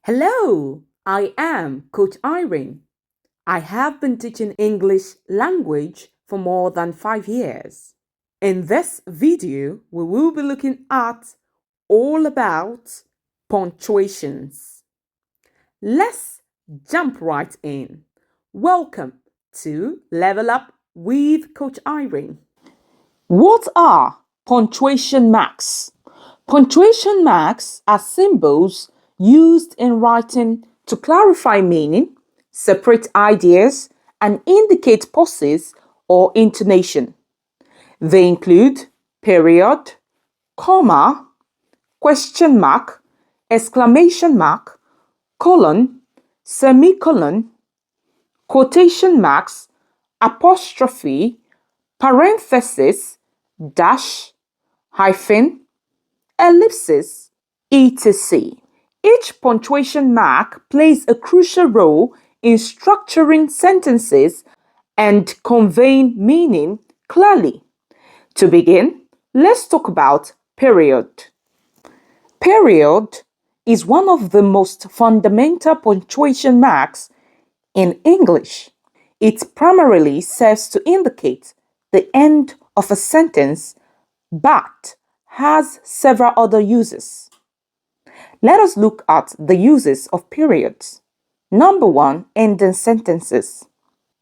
Hello, I am Coach Irene. I have been teaching English language for more than 5 years. In this video, we will be looking at all about punctuations. Let's jump right in. Welcome to Level Up with Coach Irene. What are punctuation marks? Punctuation marks are symbols used in writing to clarify meaning, separate ideas, and indicate pauses or intonation. They include period, comma, question mark, exclamation mark, colon, semicolon, quotation marks, apostrophe, parenthesis, dash, hyphen, ellipses, etc. Each punctuation mark plays a crucial role in structuring sentences and conveying meaning clearly. To begin, let's talk about period. Period is one of the most fundamental punctuation marks in English. It primarily serves to indicate the end of a sentence, but has several other uses. Let us look at the uses of periods. Number 1, ending sentences.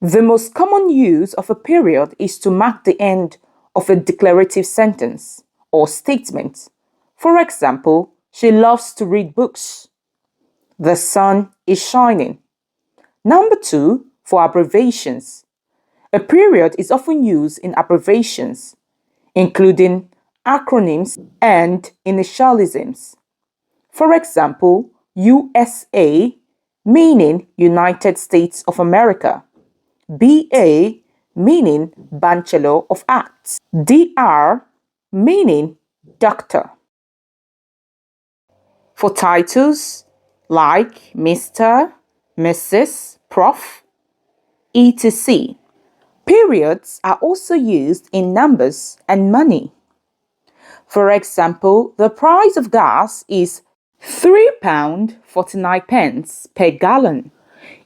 The most common use of a period is to mark the end of a declarative sentence or statement. For example, she loves to read books. The sun is shining. Number 2, for abbreviations. A period is often used in abbreviations, including acronyms and initialisms. For example, USA meaning United States of America, BA meaning Bachelor of Arts, DR meaning Doctor. For titles like Mr., Mrs., Prof, etc. Periods are also used in numbers and money. For example, the price of gas is £3.49 per gallon.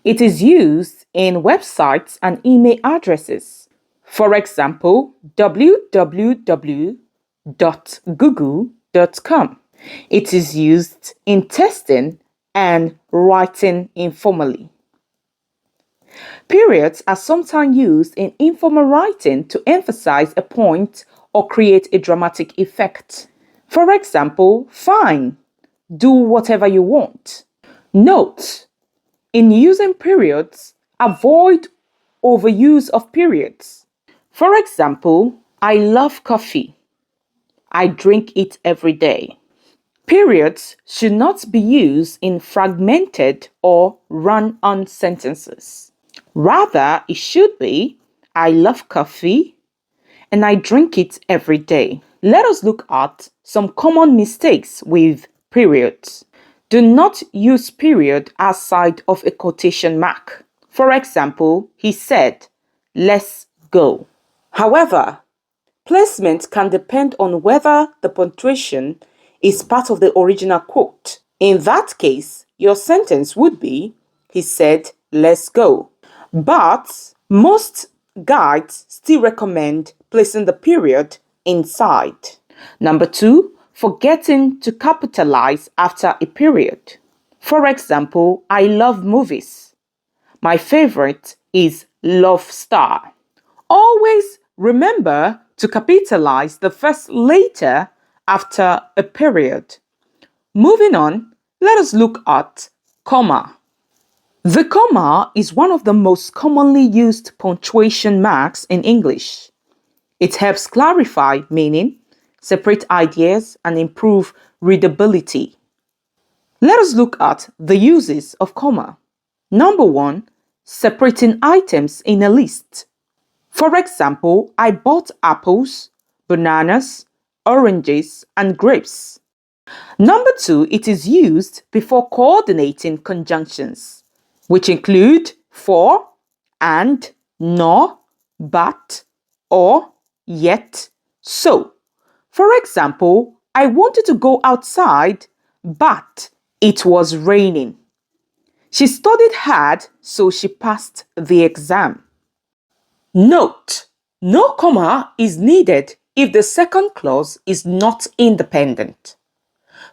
It is used in websites and email addresses. For example, www.google.com. It is used in testing and writing informally. Periods are sometimes used in informal writing to emphasize a point or create a dramatic effect. For example, fine, do whatever you want. Note: in using periods, avoid overuse of periods. For example, I love coffee. I drink it every day. Periods should not be used in fragmented or run-on sentences. Rather, it should be, I love coffee and I drink it every day. Let us look at some common mistakes with periods. Do not use period outside of a quotation mark. For example, he said, let's go. However, placement can depend on whether the punctuation is part of the original quote. In that case, your sentence would be, he said, let's go. But most guides still recommend placing the period inside. Number 2, forgetting to capitalize after a period. For example, I love movies. My favorite is Love Star. Always remember to capitalize the first letter after a period. Moving on, let us look at comma. The comma is one of the most commonly used punctuation marks in English. It helps clarify meaning, separate ideas, and improve readability. Let us look at the uses of comma. Number 1, separating items in a list. For example, I bought apples, bananas, oranges, and grapes. Number 2, it is used before coordinating conjunctions, which include for, and, nor, but, or, yet, so. For example, I wanted to go outside, but it was raining. She studied hard, so she passed the exam. Note: no comma is needed if the second clause is not independent.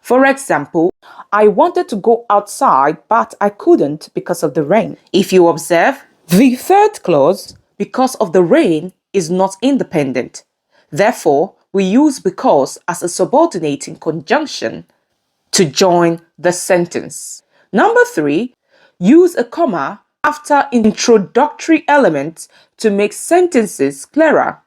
For example, I wanted to go outside, but I couldn't because of the rain. If you observe, the third clause, because of the rain, is not independent. Therefore, we use because as a subordinating conjunction to join the sentence. Number 3, use a comma after introductory elements to make sentences clearer.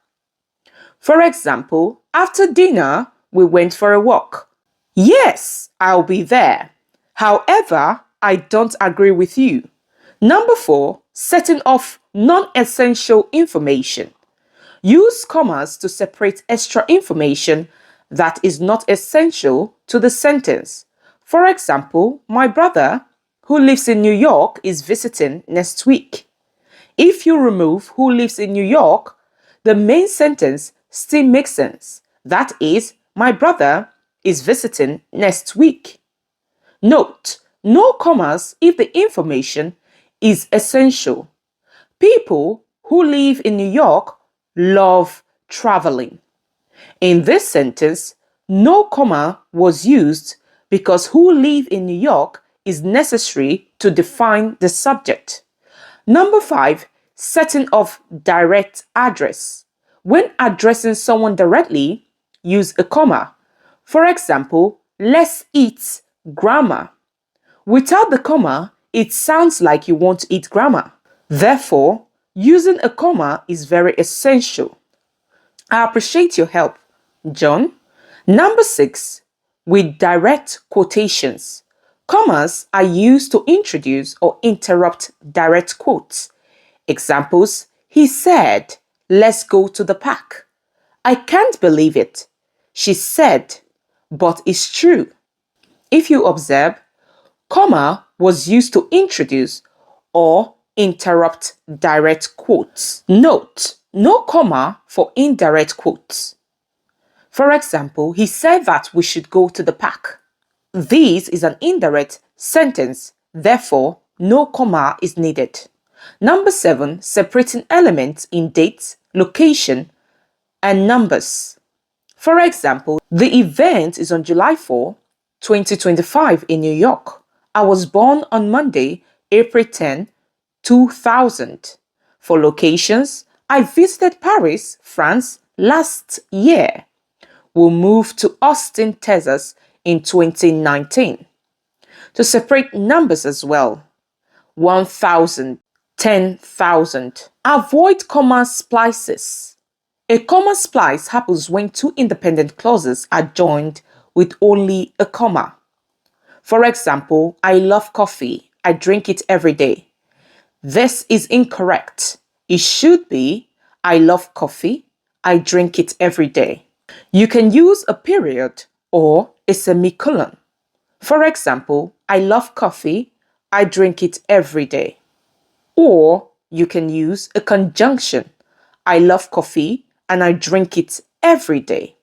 For example, after dinner, we went for a walk. Yes, I'll be there. However, I don't agree with you. Number 4, setting off non-essential information. Use commas to separate extra information that is not essential to the sentence. For example, my brother, who lives in New York, is visiting next week. If you remove who lives in New York, the main sentence still makes sense. That is, my brother is visiting next week. Note: no commas if the information is essential. People who live in New York love traveling. In this sentence, no comma was used because who live in New York is necessary to define the subject. Number 5, setting off direct address. When addressing someone directly, use a comma. For example, let's eat grandma. Without the comma, it sounds like you want to eat grandma. Therefore, using a comma is very essential. I appreciate your help, John. Number 6, with direct quotations. Commas are used to introduce or interrupt direct quotes. Examples: he said, let's go to the park. I can't believe it. She said, but it's true. If you observe, comma was used to introduce or interrupt direct quotes. Note: no comma for indirect quotes. For example, he said that we should go to the park. This is an indirect sentence, therefore, no comma is needed. Number 7, separating elements in dates, location, and numbers. For example, the event is on July 4, 2025 in New York. I was born on Monday, April 10, 2000. For locations, I visited Paris, France last year. We'll move to Austin, Texas in 2019. To separate numbers as well: 1,000, 10,000. Avoid comma splices. A comma splice happens when two independent clauses are joined with only a comma. For example, I love coffee. I drink it every day. This is incorrect. It should be, I love coffee. I drink it every day. You can use a period or a semicolon. For example, I love coffee. I drink it every day. Or you can use a conjunction. I love coffee and I drink it every day.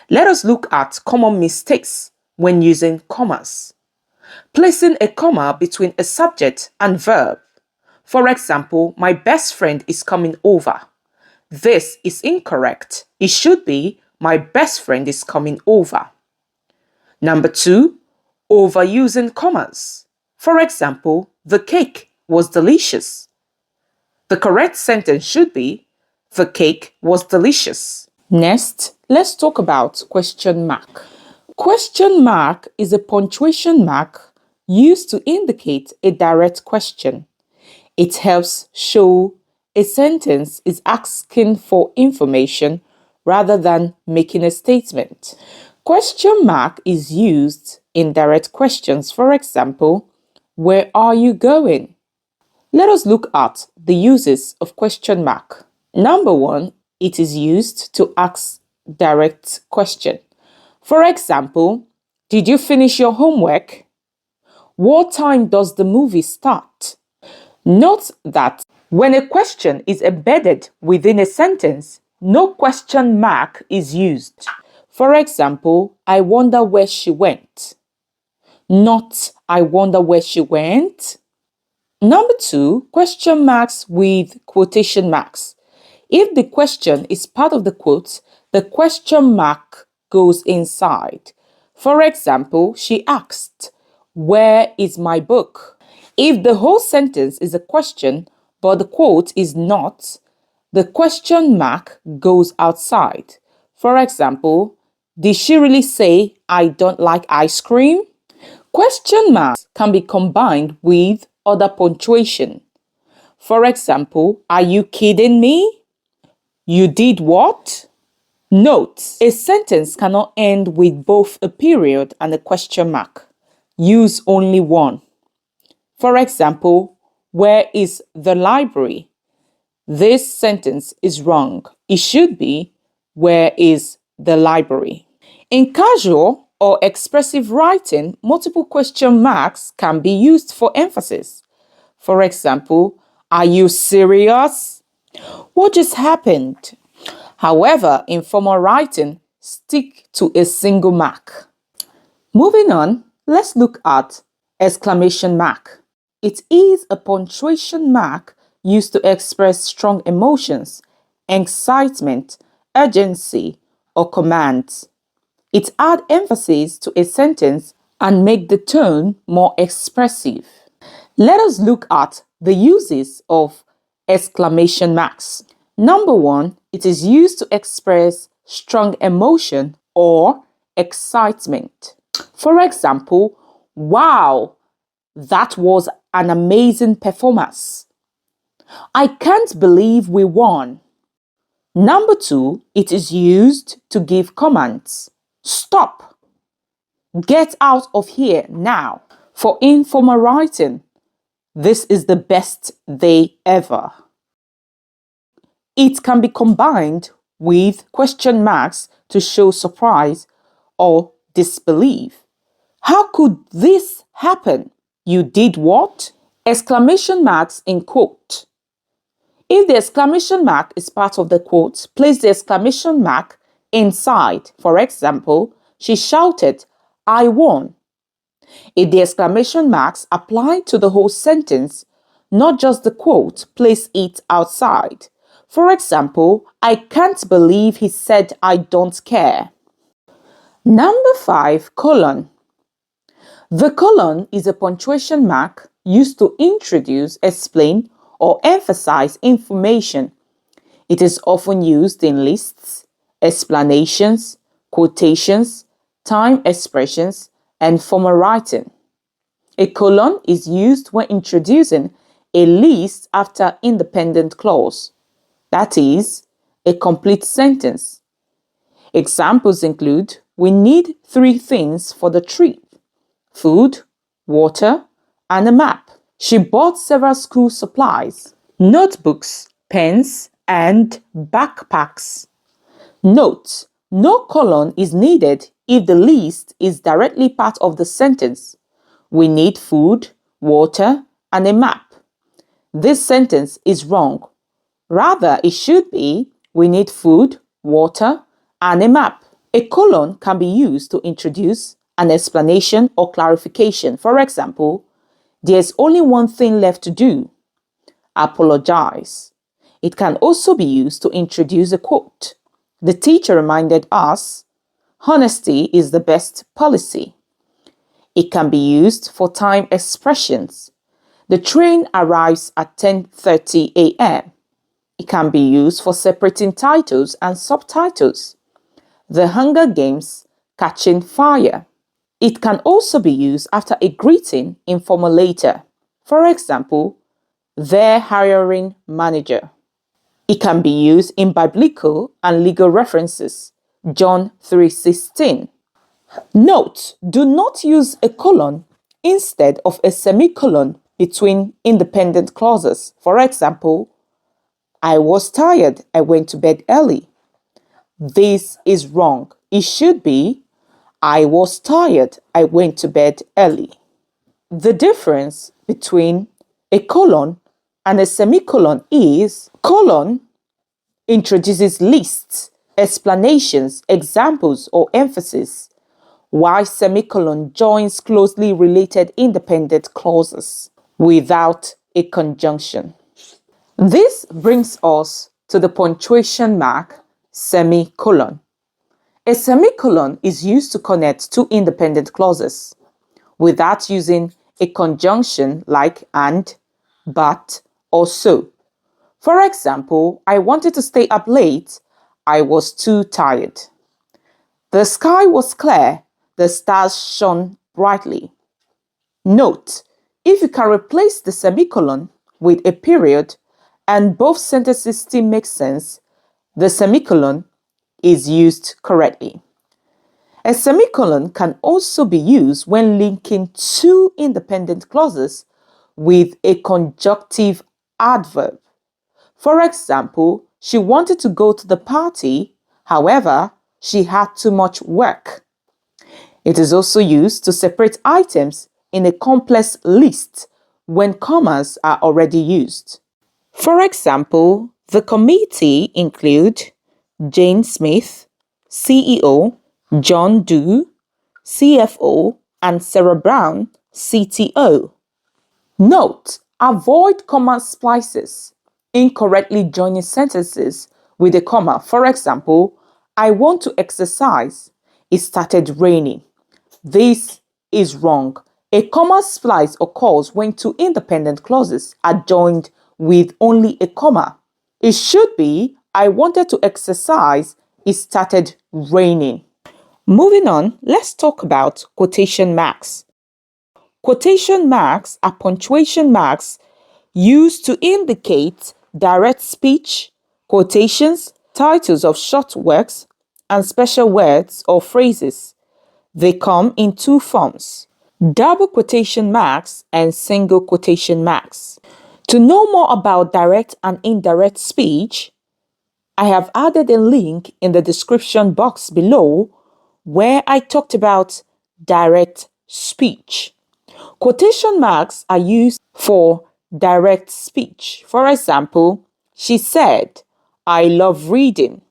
Let us look at common mistakes when using commas. Placing a comma between a subject and verb. For example, my best friend is coming over. This is incorrect. It should be, my best friend is coming over. Number 2, overusing commas. For example, the cake was delicious. The correct sentence should be, the cake was delicious. Next, let's talk about question mark. Question mark is a punctuation mark used to indicate a direct question. It helps show a sentence is asking for information rather than making a statement. Question mark is used in direct questions. For example, where are you going? Let us look at the uses of question mark. Number 1, it is used to ask direct question. For example, did you finish your homework? What time does the movie start? Note that when a question is embedded within a sentence, no question mark is used. For example, I wonder where she went. Not I wonder where she went. Number 2, question marks with quotation marks. If the question is part of the quote, the question mark goes inside. For example, she asked, "Where is my book?" If the whole sentence is a question, but the quote is not, the question mark goes outside. For example, did she really say, "I don't like ice cream"? Question marks can be combined with other punctuation. For example, "Are you kidding me?" "You did what?" Note: a sentence cannot end with both a period and a question mark. Use only one. For example, "Where is the library?" This sentence is wrong. It should be, "Where is the library?" In casual or expressive writing, multiple question marks can be used for emphasis. For example, "Are you serious?" "What just happened?" However, in formal writing, stick to a single mark. Moving on, let's look at exclamation mark. It is a punctuation mark used to express strong emotions, excitement, urgency, or commands. It adds emphasis to a sentence and makes the tone more expressive. Let us look at the uses of exclamation marks. Number 1, it is used to express strong emotion or excitement. For example, "Wow, that was an amazing performance." "I can't believe we won." Number 2, it is used to give commands. "Stop. Get out of here now." For informal writing, "This is the best day ever." It can be combined with question marks to show surprise or disbelief. "How could this happen?" "You did what?" Exclamation marks in quote. If the exclamation mark is part of the quote, place the exclamation mark inside. For example, she shouted, "I won." If the exclamation marks apply to the whole sentence, not just the quote, place it outside. For example, "I can't believe he said I don't care." Number 5, colon. The colon is a punctuation mark used to introduce, explain, or emphasize information. It is often used in lists, explanations, quotations, time expressions, and formal writing. A colon is used when introducing a list after independent clause. That is, a complete sentence. Examples include, "We need 3 things for the trip: food, water, and a map." She bought several school supplies: notebooks, pens, and backpacks. Note: no colon is needed if the list is directly part of the sentence. "We need food, water, and a map." This sentence is wrong. Rather, it should be, "We need food, water, and a map." A colon can be used to introduce an explanation or clarification. For example, "There's only one thing left to do: apologize." It can also be used to introduce a quote. "The teacher reminded us, honesty is the best policy." It can be used for time expressions. "The train arrives at 10:30 a.m. It can be used for separating titles and subtitles. "The Hunger Games catching fire." It can also be used after a greeting in formal letter. For example, "They're hiring manager." It can be used in biblical and legal references. John 3:16. Note: do not use a colon instead of a semicolon between independent clauses. For example, "I was tired, I went to bed early." This is wrong. It should be, "I was tired, I went to bed early." The difference between a colon and a semicolon is: colon introduces lists, explanations, examples, or emphasis, while semicolon joins closely related independent clauses without a conjunction. This brings us to the punctuation mark semicolon. A semicolon is used to connect two independent clauses without using a conjunction like and, but, or so. For example, I wanted to stay up late. I was too tired. The sky was clear. The stars shone brightly. Note, if you can replace the semicolon with a period and both sentences still make sense, the semicolon is used correctly. A semicolon can also be used when linking two independent clauses with a conjunctive adverb. For example, she wanted to go to the party, however, she had too much work. It is also used to separate items in a complex list when commas are already used. For example, the committee include Jane Smith, CEO, John Doe, CFO, and Sarah Brown, CTO. Note, avoid comma splices, incorrectly joining sentences with a comma. For example, I want to exercise. It started raining. This is wrong. A comma splice occurs when two independent clauses are joined with only a comma. It should be, I wanted to exercise. It started raining. Moving on, let's talk about quotation marks. Quotation marks are punctuation marks used to indicate direct speech, quotations, titles of short works, and special words or phrases. They come in two forms: double quotation marks and single quotation marks. To know more about direct and indirect speech, I have added a link in the description box below where I talked about direct speech. Quotation marks are used for direct speech. For example, she said, I love reading.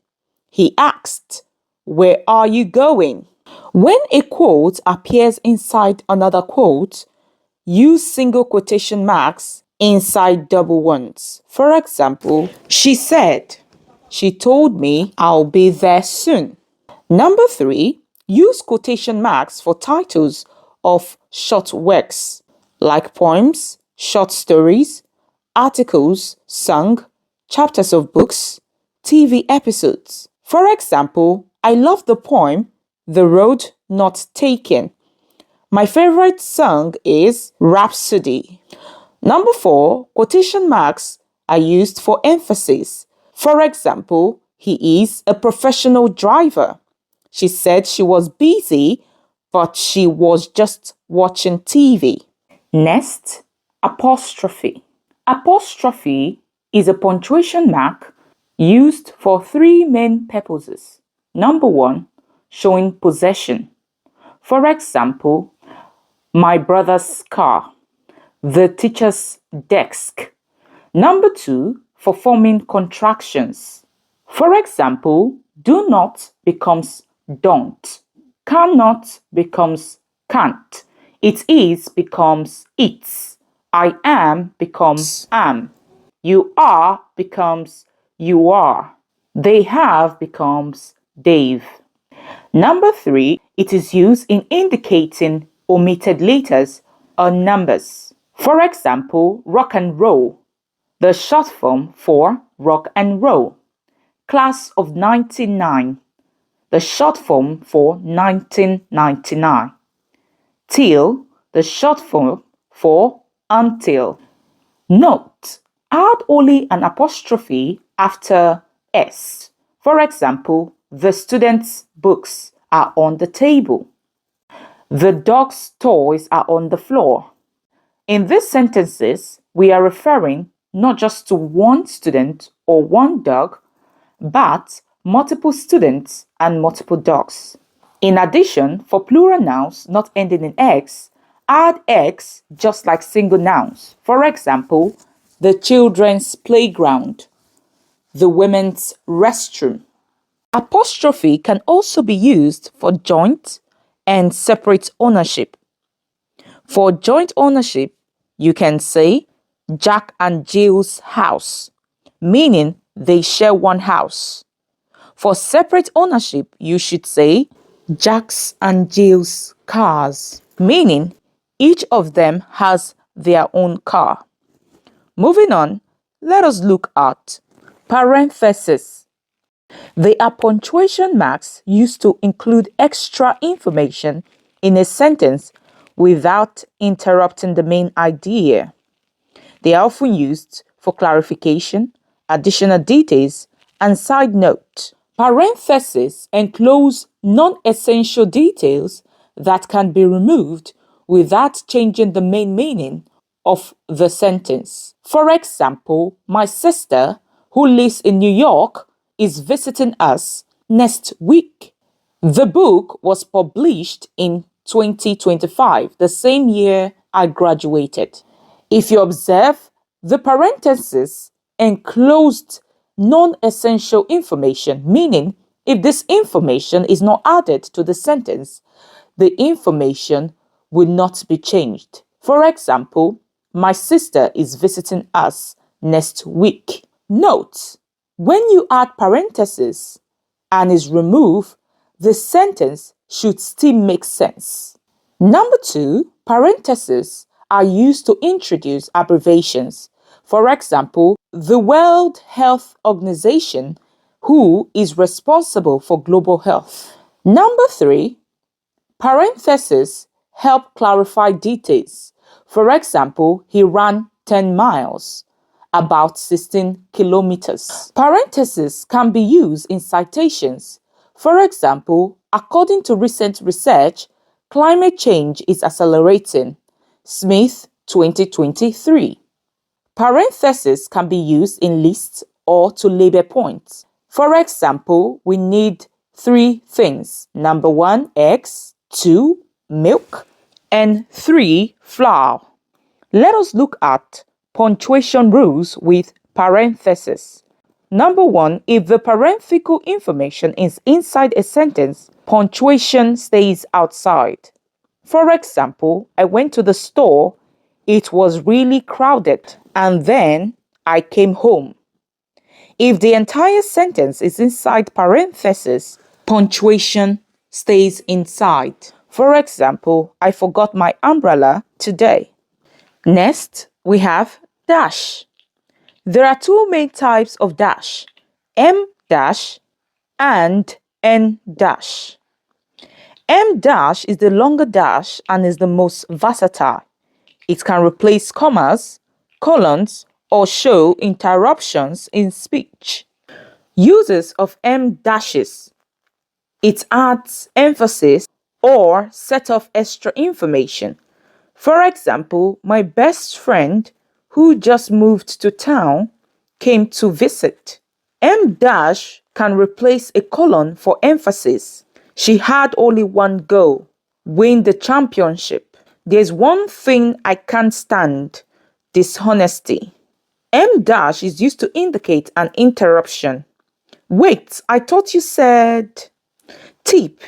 He asked, where are you going? When a quote appears inside another quote, use single quotation marks inside double ones. For example, she said, she told me I'll be there soon. Number 3, use quotation marks for titles of short works like poems, short stories, articles, song, chapters of books, TV episodes. For example, I love the poem The Road Not Taken. My favorite song is Rhapsody. Number 4, quotation marks are used for emphasis. For example, he is a professional driver. She said she was busy, but she was just watching TV. Next, apostrophe. Apostrophe is a punctuation mark used for 3 main purposes. Number 1, showing possession. For example, my brother's car, the teacher's desk. Number 2, for forming contractions. For example, do not becomes don't. Cannot becomes can't. It is becomes it's. I am becomes am. You are becomes you are. They have becomes they've. Number 3, it is used in indicating omitted letters or numbers. For example, rock and roll, the short form for rock and roll. Class of 99, the short form for 1999. Till, the short form for until. Note, add only an apostrophe after S. For example, the student's books are on the table. The dog's toys are on the floor. In these sentences, we are referring not just to one student or one dog, but multiple students and multiple dogs. In addition, for plural nouns not ending in X, add X just like single nouns. For example, the children's playground, the women's restroom. Apostrophe can also be used for joint and separate ownership. For joint ownership, you can say, Jack and Jill's house, meaning they share one house. For separate ownership, you should say Jack's and Jill's cars, meaning each of them has their own car. Moving on, let us look at parentheses. They are punctuation marks used to include extra information in a sentence without interrupting the main idea. They are often used for clarification, additional details, and side note. Parentheses enclose non-essential details that can be removed without changing the main meaning of the sentence. For example, my sister, who lives in New York, is visiting us next week. The book was published in 2025, the same year I graduated. If you observe, the parentheses enclosed non-essential information, meaning if this information is not added to the sentence, the information will not be changed. For example, my sister is visiting us next week. Note, when you add parentheses and is removed, the sentence should still make sense. Number 2, parentheses are used to introduce abbreviations. For example, the World Health Organization, who is responsible for global health. Number 3, parentheses help clarify details. For example, he ran 10 miles, about 16 kilometers. Parentheses can be used in citations. For example, according to recent research, climate change is accelerating. Smith, 2023. Parentheses can be used in lists or to label points. For example, we need 3 things. Number 1, eggs, 2, milk, and 3, flour. Let us look at punctuation rules with parentheses. Number 1, if the parenthetical information is inside a sentence, punctuation stays outside. For example, I went to the store, it was really crowded, and then I came home. If the entire sentence is inside parentheses, punctuation stays inside. For example, I forgot my umbrella today. Next, we have dash. There are 2 main types of dash, M dash and N dash. M dash is the longer dash and is the most versatile. It can replace commas, colons, or show interruptions in speech. Uses of M dashes. It adds emphasis or set off extra information. For example, my best friend who just moved to town came to visit. M dash can replace a colon for emphasis. She had only one goal, win the championship. There's one thing I can't stand, dishonesty. M dash is used to indicate an interruption. Wait, I thought you said. Tip.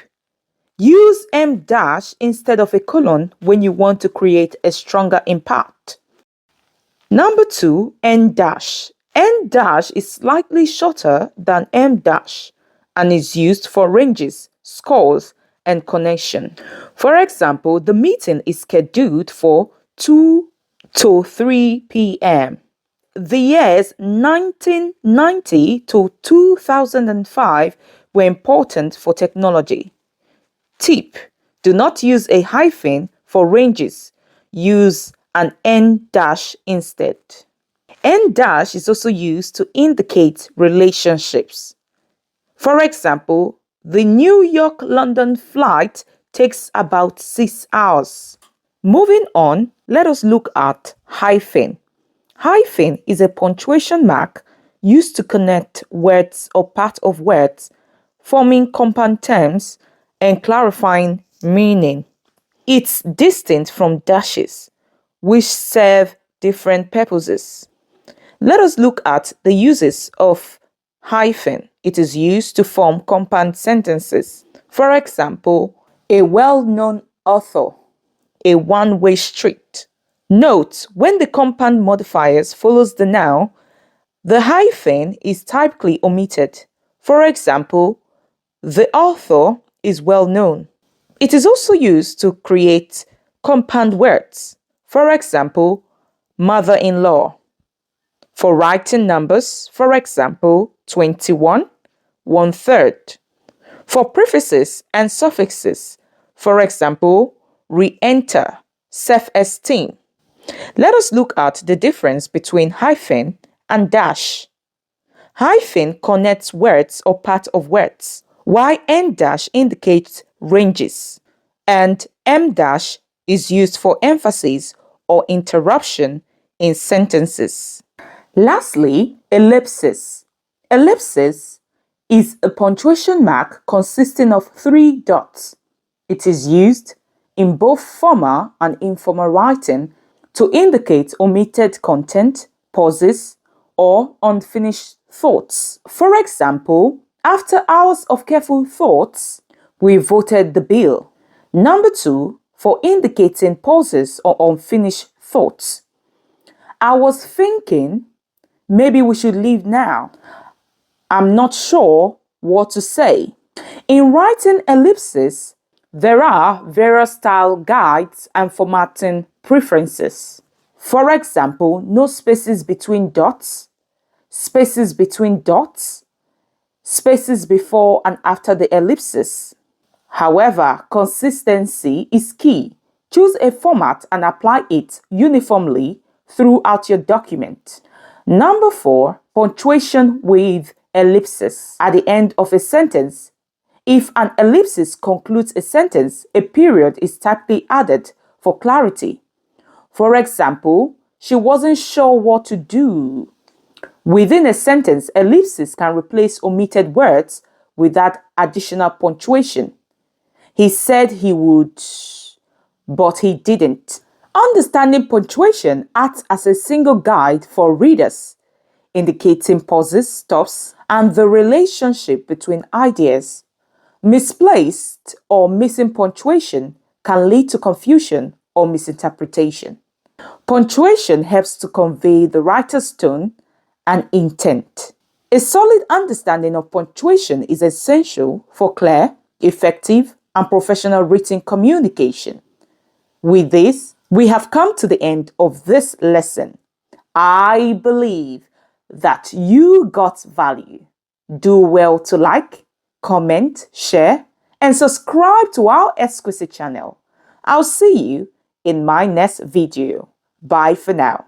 Use M dash instead of a colon when you want to create a stronger impact. Number 2, N dash. N dash is slightly shorter than M dash and is used for ranges, scores, and connection. For example, the meeting is scheduled for 2 to 3 p.m. The years 1990 to 2005 were important for technology. Tip: do not use a hyphen for ranges. Use an N dash instead. N dash is also used to indicate relationships. For example, the New York-London flight takes about 6 hours. Moving on, let us look at hyphen. Hyphen is a punctuation mark used to connect words or part of words, forming compound terms and clarifying meaning. It's distinct from dashes, which serve different purposes. Let us look at the uses of hyphen. It is used to form compound sentences. For example, a well-known author, a one-way street, Note, when the compound modifiers follows the noun, the hyphen is typically omitted. For example, the author is well known. It is also used to create compound words. For example, mother-in-law. For writing numbers, for example, 21, 1/3. For prefixes and suffixes, for example, re-enter, self-esteem. Let us look at the difference between hyphen and dash. Hyphen connects words or part of words, while n dash indicates ranges, and m dash is used for emphasis or interruption in sentences. Lastly, ellipses. Ellipsis is a punctuation mark consisting of 3 dots. It is used in both formal and informal writing to indicate omitted content, pauses, or unfinished thoughts. For example, after hours of careful thoughts, we voted the bill. Number 2, for indicating pauses or unfinished thoughts. I was thinking, maybe we should leave now. I'm not sure what to say. In writing ellipses, there are various style guides and formatting preferences. For example, no spaces between dots, spaces between dots, spaces before and after the ellipses. However, consistency is key. Choose a format and apply it uniformly throughout your document. Number 4, punctuation with ellipses. At the end of a sentence, if an ellipsis concludes a sentence, a period is typically added for clarity. For example, she wasn't sure what to do. Within a sentence, ellipses can replace omitted words without additional punctuation. He said he would, but he didn't. Understanding punctuation acts as a single guide for readers, indicating pauses, stops, and the relationship between ideas. Misplaced or missing punctuation can lead to confusion or misinterpretation. Punctuation helps to convey the writer's tone and intent. A solid understanding of punctuation is essential for clear, effective, and professional written communication. With this, we have come to the end of this lesson. I believe that you got value. Do well to like, comment, share, and subscribe to our exquisite channel. I'll see you in my next video. Bye for now.